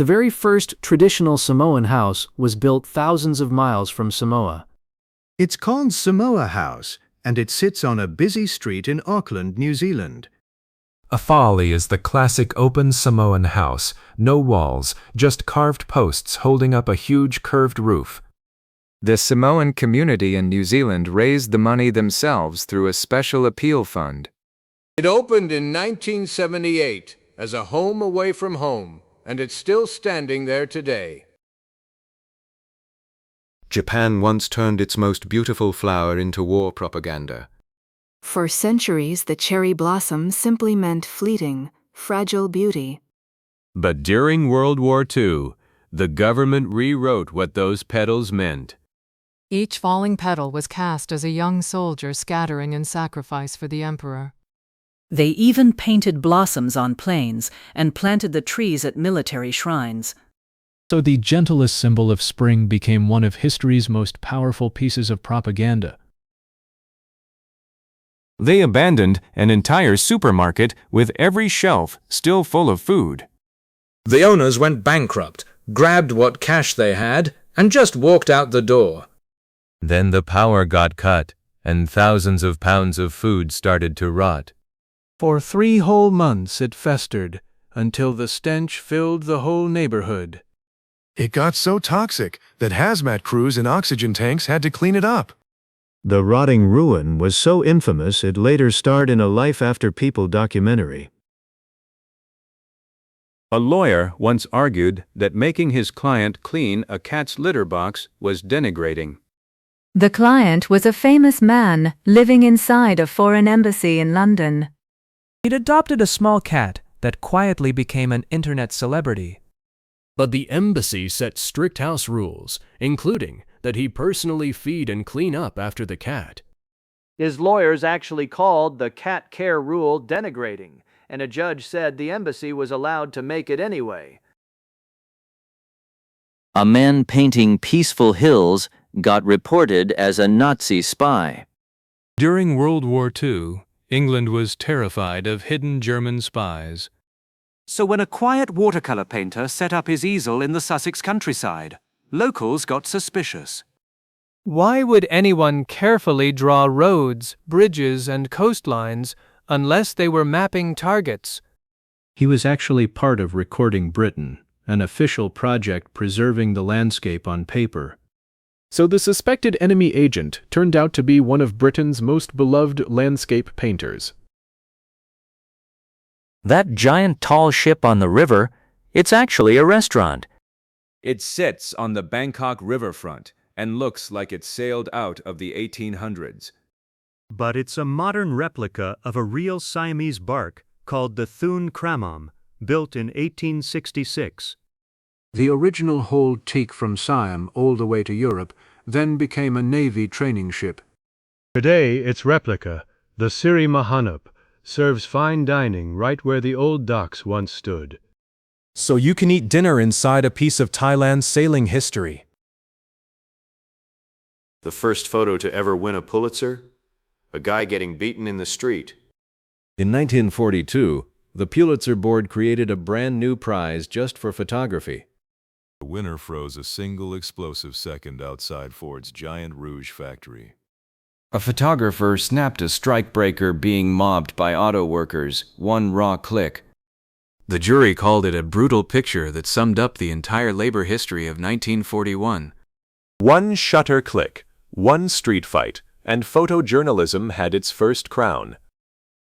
The very first traditional Samoan house was built thousands of miles from Samoa. It's called Samoa House, and it sits on a busy street in Auckland, New Zealand. A folly is the classic open Samoan house, no walls, just carved posts holding up a huge curved roof. The Samoan community in New Zealand raised the money themselves through a special appeal fund. It opened in 1978 as a home away from home, and it's still standing there today. Japan once turned its most beautiful flower into war propaganda. For centuries, the cherry blossom simply meant fleeting, fragile beauty. But during World War II, the government rewrote what those petals meant. Each falling petal was cast as a young soldier scattering in sacrifice for the emperor. They even painted blossoms on planes and planted the trees at military shrines. So the gentlest symbol of spring became one of history's most powerful pieces of propaganda. They abandoned an entire supermarket with every shelf still full of food. The owners went bankrupt, grabbed what cash they had, and just walked out the door. Then the power got cut, and thousands of pounds of food started to rot. For 3 whole months it festered, until the stench filled the whole neighborhood. It got so toxic that hazmat crews and oxygen tanks had to clean it up. The rotting ruin was so infamous it later starred in a Life After People documentary. A lawyer once argued that making his client clean a cat's litter box was denigrating. The client was a famous man living inside a foreign embassy in London. He'd adopted a small cat that quietly became an internet celebrity. But the embassy set strict house rules, including that he personally feed and clean up after the cat. His lawyers actually called the cat care rule denigrating, and a judge said the embassy was allowed to make it anyway. A man painting peaceful hills got reported as a Nazi spy. During World War II, England was terrified of hidden German spies. So when a quiet watercolor painter set up his easel in the Sussex countryside, locals got suspicious. Why would anyone carefully draw roads, bridges, and coastlines unless they were mapping targets? He was actually part of Recording Britain, an official project preserving the landscape on paper. So the suspected enemy agent turned out to be one of Britain's most beloved landscape painters. That giant tall ship on the river, it's actually a restaurant. It sits on the Bangkok riverfront and looks like it sailed out of the 1800s. But it's a modern replica of a real Siamese bark called the Thun Kramam, built in 1866. The original hold teak from Siam all the way to Europe then became a Navy training ship. Today, its replica, the Siri Mahanup, serves fine dining right where the old docks once stood. So you can eat dinner inside a piece of Thailand's sailing history. The first photo to ever win a Pulitzer? A guy getting beaten in the street. In 1942, the Pulitzer Board created a brand new prize just for photography. The winner froze a single explosive second outside Ford's Giant Rouge factory. A photographer snapped a strikebreaker being mobbed by auto workers, one raw click. The jury called it a brutal picture that summed up the entire labor history of 1941. One shutter click, one street fight, and photojournalism had its first crown.